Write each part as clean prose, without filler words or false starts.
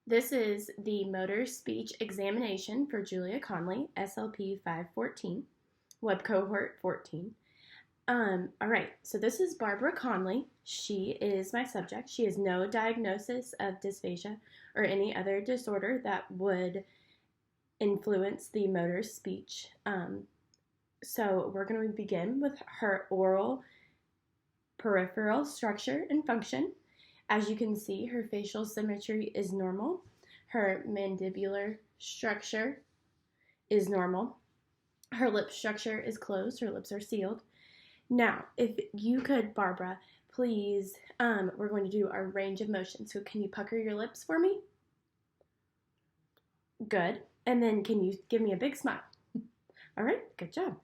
This is the motor speech examination for Julia Conley, SLP 514, web cohort 14. All right, so this is Barbara Conley. She is my subject. She has no diagnosis of dysphagia or any other disorder that would influence the motor speech. So we're going to begin with her oral peripheral structure and function. As you can see, her facial symmetry is normal. Her mandibular structure is normal. Her lip structure is closed. Her lips are sealed. Now, if you could, Barbara, please, we're going to do our range of motion. So can you pucker your lips for me? Good. And then can you give me a big smile? All right, good job.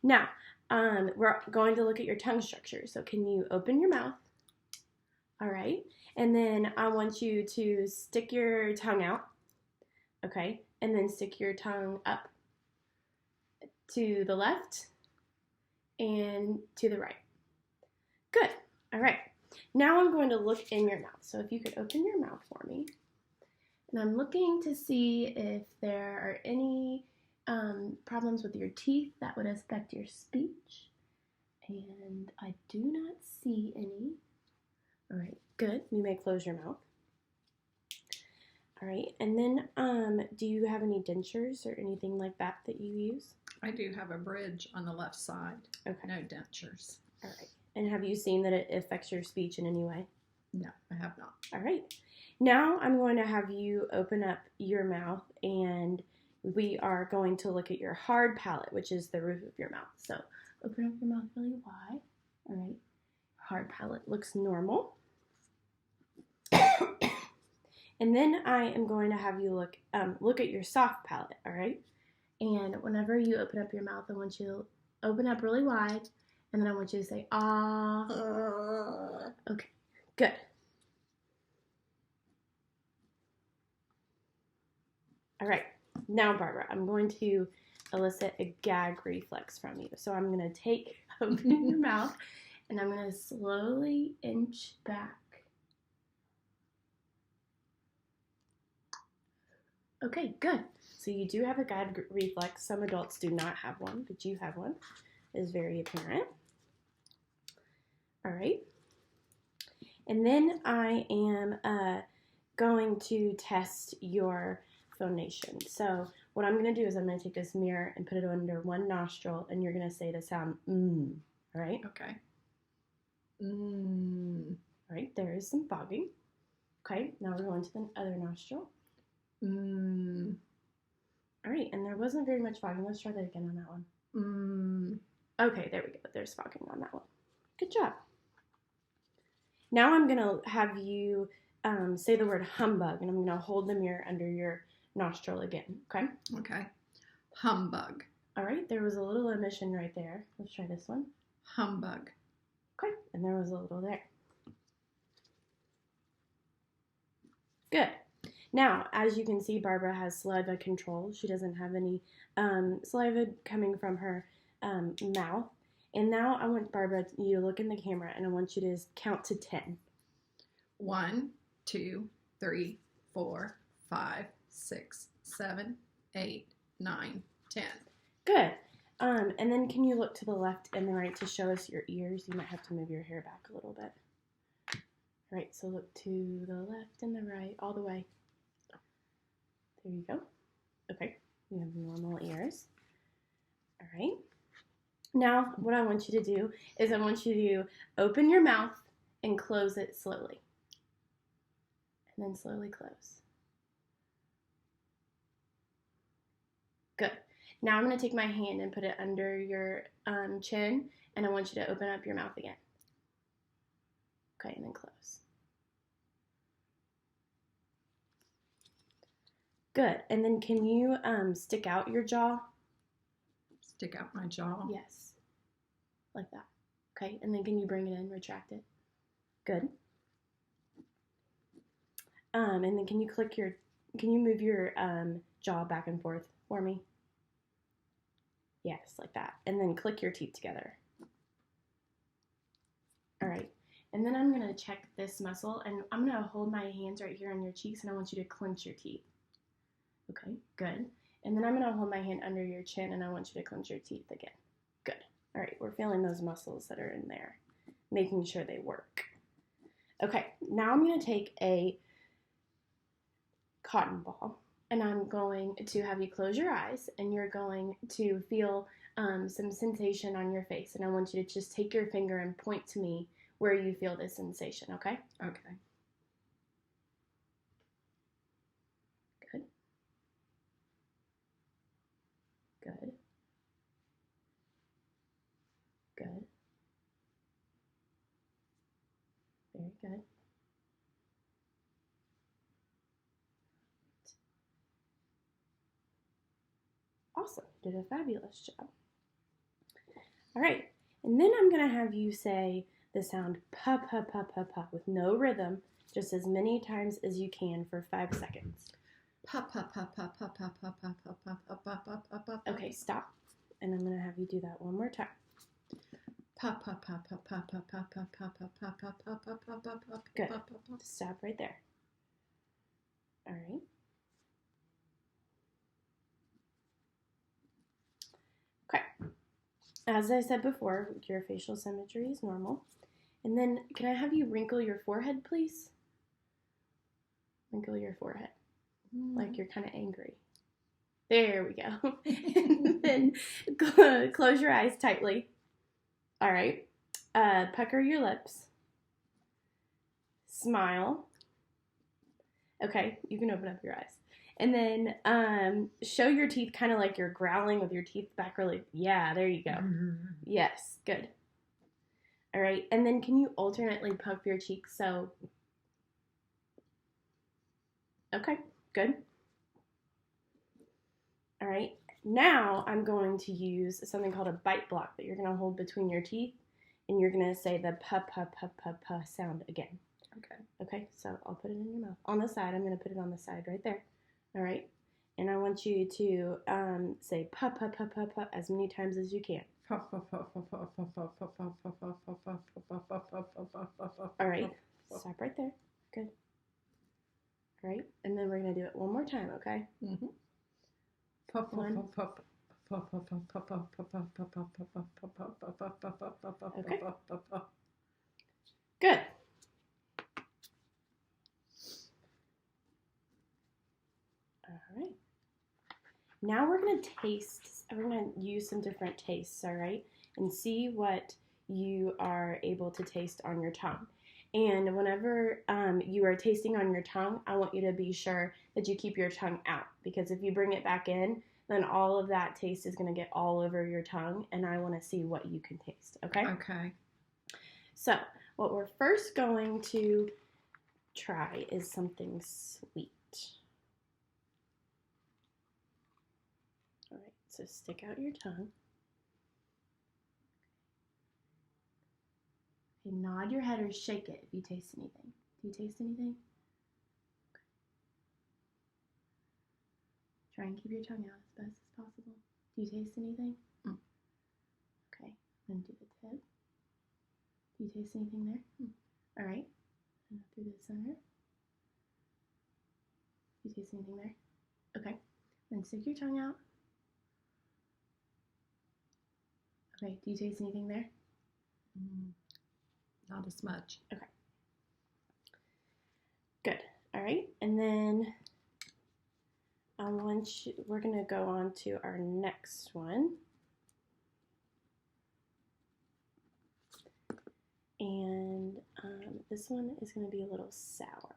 Now, we're going to look at your tongue structure. So can you open your mouth? All right. And then I want you to stick your tongue out. Okay. And then stick your tongue up to the left and to the right. Good. All right. Now I'm going to look in your mouth. So if you could open your mouth for me. And I'm looking to see if there are any problems with your teeth that would affect your speech. And I do not see any. All right, good. You may close your mouth. All right, and then do you have any dentures or anything like that you use? I do have a bridge on the left side. Okay. No dentures. All right. And have you seen that it affects your speech in any way? No, I have not. All right. Now I'm going to have you open up your mouth, and we are going to look at your hard palate, which is the roof of your mouth. So open up your mouth really wide. All right. Hard palate looks normal. And then I am going to have you look at your soft palate, all right? And whenever you open up your mouth, I want you to open up really wide, and then I want you to say, ah. Okay, good. All right, now, Barbara, I'm going to elicit a gag reflex from you. So I'm going to open your mouth, and I'm going to slowly inch back. Okay, good. So you do have a gag reflex. Some adults do not have one, but you have one. It is very apparent. All right. And then I am going to test your phonation. So what I'm going to do is I'm going to take this mirror and put it under one nostril, and you're going to say the sound mm. All right? Okay. Mm. All right, there is some fogging. Okay, now we're going to the other nostril. Mm. All right, and there wasn't very much fogging. Let's try that again on that one. Mm. Okay, there we go. There's fogging on that one. Good job. Now I'm going to have you say the word humbug, and I'm going to hold the mirror under your nostril again, okay? Okay. Humbug. All right, there was a little emission right there. Let's try this one. Humbug. Okay, and there was a little there. Good. Now, as you can see, Barbara has saliva control. She doesn't have any saliva coming from her mouth. And now I want Barbara, you to look in the camera, and I want you to count to 10. 1, 2, 3, 4, 5, 6, 7, 8, 9, 10. Good. And then can you look to the left and the right to show us your ears? You might have to move your hair back a little bit. All right, so look to the left and the right, all the way. There you go. Okay, you have normal ears. All right. Now, what I want you to do is I want you to open your mouth and close it slowly. And then slowly close. Good. Now I'm going to take my hand and put it under your chin, and I want you to open up your mouth again. Okay, and then close. Good. And then can you stick out your jaw? Stick out my jaw? Yes. Like that. Okay, and then can you bring it in, retract it? Good. And then can you move your jaw back and forth for me? Yes, like that. And then click your teeth together. All right. And then I'm going to check this muscle, and I'm going to hold my hands right here on your cheeks, and I want you to clench your teeth. Okay, good. And then I'm going to hold my hand under your chin, and I want you to clench your teeth again. Good. All right, we're feeling those muscles that are in there, making sure they work. Okay, now I'm going to take a cotton ball, and I'm going to have you close your eyes, and you're going to feel some sensation on your face, and I want you to just take your finger and point to me where you feel this sensation, okay? Okay. Good. Good. Good. Very good. Awesome. Did a fabulous job. All right. And then I'm going to have you say the sound pa pa pa pa pa with no rhythm, just as many times as you can for 5 seconds. Pa pa pa pa pa pa pa pa pa pa pa pa pa pa pa. Okay, stop. And I'm going to have you do that one more time. Pa pa pa pa pa pa pa pa pa pa pa pa pa pa pa pa pa. Good. Stop right there. All right. Okay. As I said before, your facial symmetry is normal. And then can I have you wrinkle your forehead, please? Wrinkle your forehead. Like you're kind of angry. There we go. And then close your eyes tightly. All right. Pucker your lips. Smile. Okay, you can open up your eyes. And then show your teeth kind of like you're growling with your teeth back really. Yeah, there you go. Yes, good. All right, and then can you alternately puff your cheeks? So, okay, good. All right, now I'm going to use something called a bite block that you're going to hold between your teeth, and you're going to say the pa pa pa pa pa sound again. Okay. Okay, so I'll put it in your mouth. On the side, I'm going to put it on the side right there. All right, and I want you to say pa pa pa pa pa as many times as you can. All right, stop right there. Good. All right, and then we're going to do it one more time, okay? Mm-hmm. Okay. Good. All right. Now we're going to taste, we're going to use some different tastes, all right? And see what you are able to taste on your tongue. And whenever you are tasting on your tongue, I want you to be sure that you keep your tongue out, because if you bring it back in, then all of that taste is going to get all over your tongue, and I want to see what you can taste, okay? Okay. So what we're first going to try is something sweet. All right, so stick out your tongue. Okay, nod your head or shake it if you taste anything. Do you taste anything? Okay. Try and keep your tongue out as best as possible. Do you taste anything? Okay, then do the tip. Do you taste anything there? All right, and through the center. Do you taste anything there? Okay, then stick your tongue out. Okay, do you taste anything there? Not as much. Okay. Good. All right, and then we're going to go on to our next one. And this one is going to be a little sour.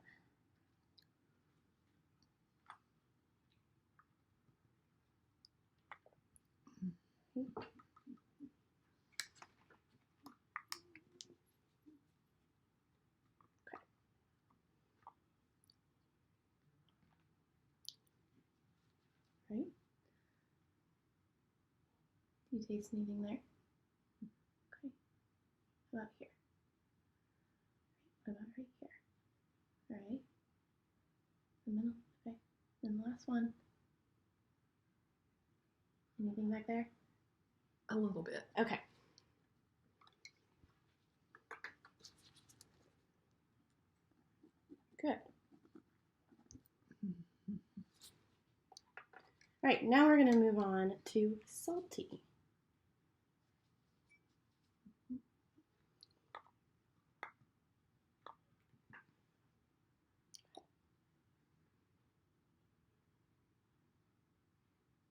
Okay. Right? Do you taste anything there? Okay. How about here? What about right here? All right. The middle. Okay. And the last one. Anything back there? A little bit. Okay. All right, now we're going to move on to salty.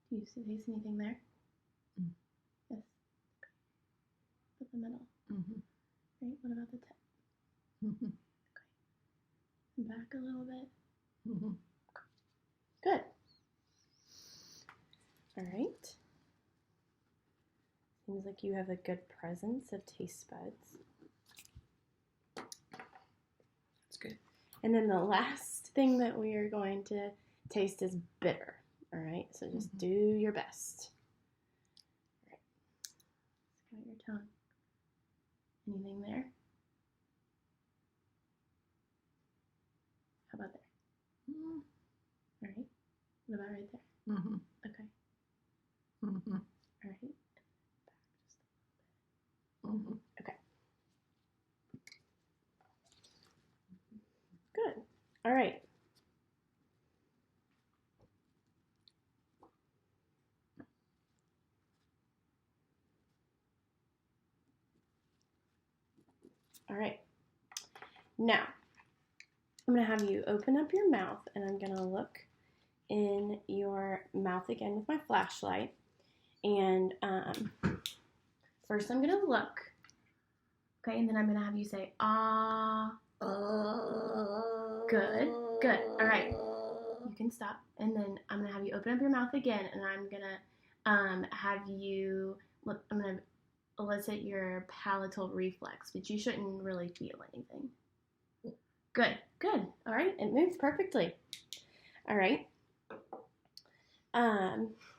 Do you taste anything there? Mm. Yes. Put the middle. Mm-hmm. Right, what about the tip? Mm-hmm. Okay. Back a little bit. Mm-hmm. Good. All right. Seems like you have a good presence of taste buds. That's good. And then the last thing that we are going to taste is bitter. All right, so just do your best. All right. Let's got your tongue. Anything there? How about there? Mm-hmm. All right. What about right there? Mm-hmm. Okay. Mm-hmm. All right. Back just a little bit. Mm-hmm. Okay. Good. All right. All right. Now, I'm going to have you open up your mouth and I'm going to look in your mouth again with my flashlight. And first I'm going to look. Okay, and then I'm going to have you say, ah. Good, good. All right. You can stop. And then I'm going to have you open up your mouth again and I'm going to have you, I'm going to elicit your palatal reflex, but you shouldn't really feel anything. Good, good. All right, it moves perfectly. All right.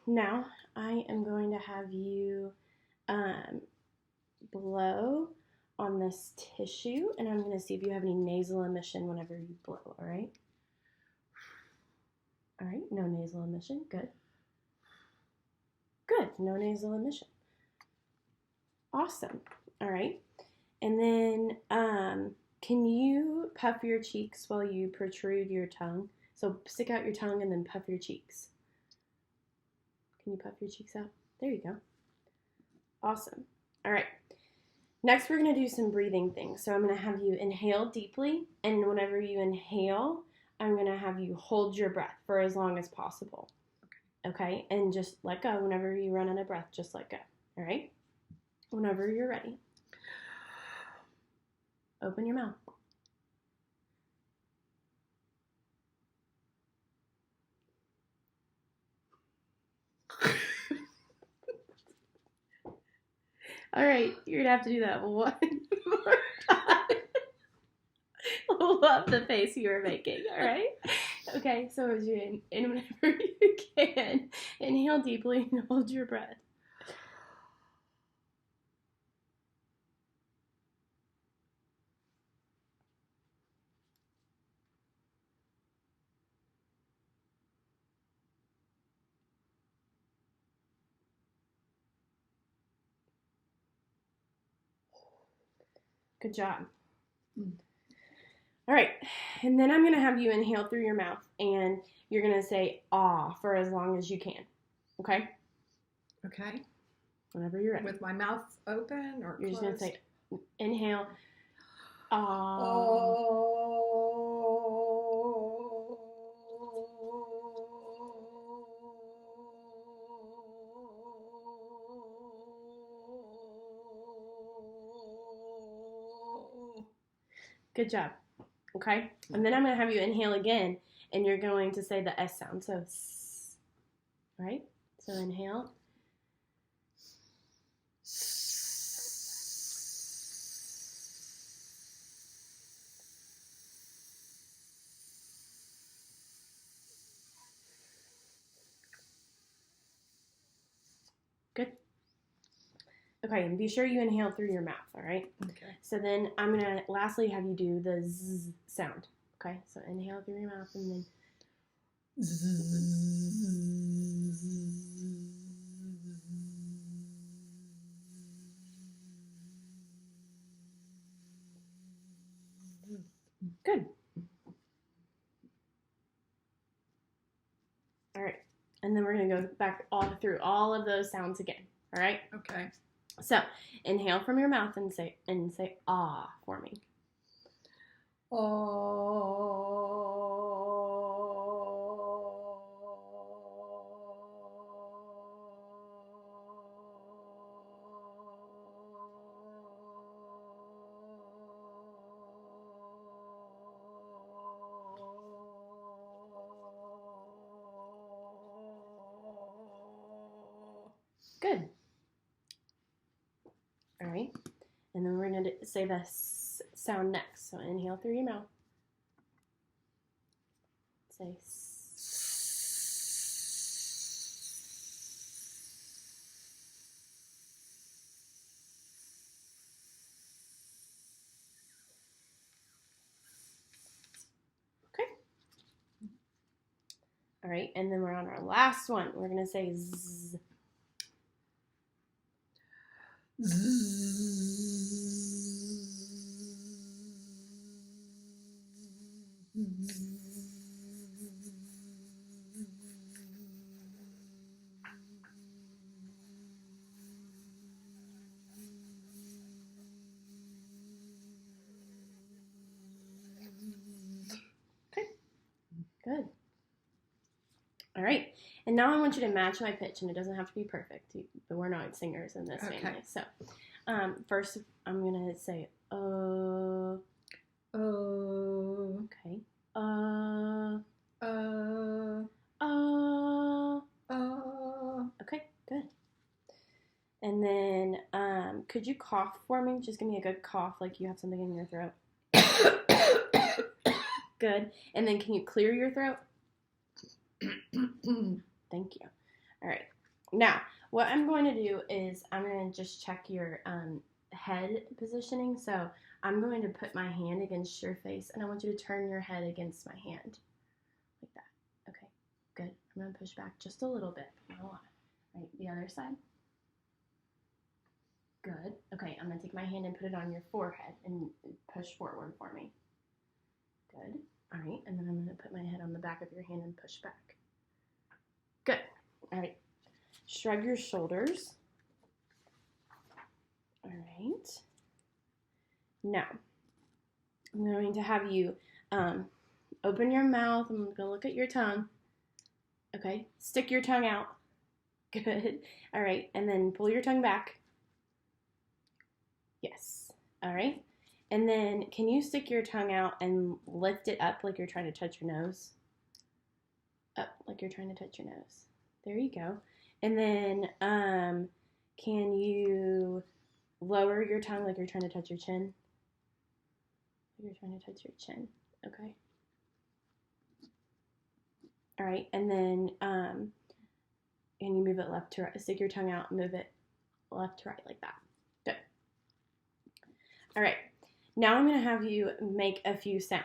Now I am going to have you blow on this tissue, and I'm going to see if you have any nasal emission whenever you blow. All right. All right. No nasal emission. Good. Good. No nasal emission. Awesome. All right. And then can you puff your cheeks while you protrude your tongue? So stick out your tongue and then puff your cheeks. Can you puff your cheeks out? There you go. Awesome. All right. Next, we're going to do some breathing things. So I'm going to have you inhale deeply, and whenever you inhale, I'm going to have you hold your breath for as long as possible. Okay? And just let go whenever you run out of breath. Just let go. All right? Whenever you're ready. Open your mouth. All right, you're gonna have to do that one more time. Love the face you were making. All right. Okay, so as you in whenever you can, inhale deeply and hold your breath. Good job. All right, and then I'm going to have you inhale through your mouth, and you're going to say ah for as long as you can. Okay? Okay. Whenever you're ready. With my mouth open or you're closed? Just going to say inhale, ah. Oh. Good job. Okay? And then I'm going to have you inhale again, and you're going to say the S sound. So, S. Right? So inhale. Good. Okay, and be sure you inhale through your mouth, all right? Okay. So then I'm going to lastly have you do the Z sound. Okay, so inhale through your mouth and then good. All right, And then we're going to go back all through all of those sounds again. All right? Okay. So, inhale from your mouth and say ah for me. Good. All right. And then we're going to say the sound next. So inhale through your mouth. Say okay. All right. And then we're on our last one. We're going to say z. Okay, good. All right, and now I want you to match my pitch, and it doesn't have to be perfect, but we're not singers in this family. So first I'm going to say, oh. Okay. Okay, good. And then, could you cough for me? Just give me a good cough, like you have something in your throat. Good. And then can you clear your throat? Thank you. All right. Now, what I'm going to do is I'm going to just check your head positioning. So I'm going to put my hand against your face, and I want you to turn your head against my hand. Like that. Okay, good. I'm going to push back just a little bit, not a lot. All right, the other side. Good. Okay, I'm going to take my hand and put it on your forehead and push forward for me. Good. All right, and then I'm going to put my head on the back of your hand and push back. Good. All right. Shrug your shoulders. All right. Now, I'm going to have you open your mouth. I'm going to look at your tongue. Okay. Stick your tongue out. Good. All right. And then pull your tongue back. Yes. All right. And then can you stick your tongue out and lift it up like you're trying to touch your nose? Up like you're trying to touch your nose. There you go. And then can you lower your tongue like you're trying to touch your chin? Like you're trying to touch your chin. Okay. All right. And then and you move it left to right. Stick your tongue out and move it left to right like that. Good. All right. Now I'm going to have you make a few sounds.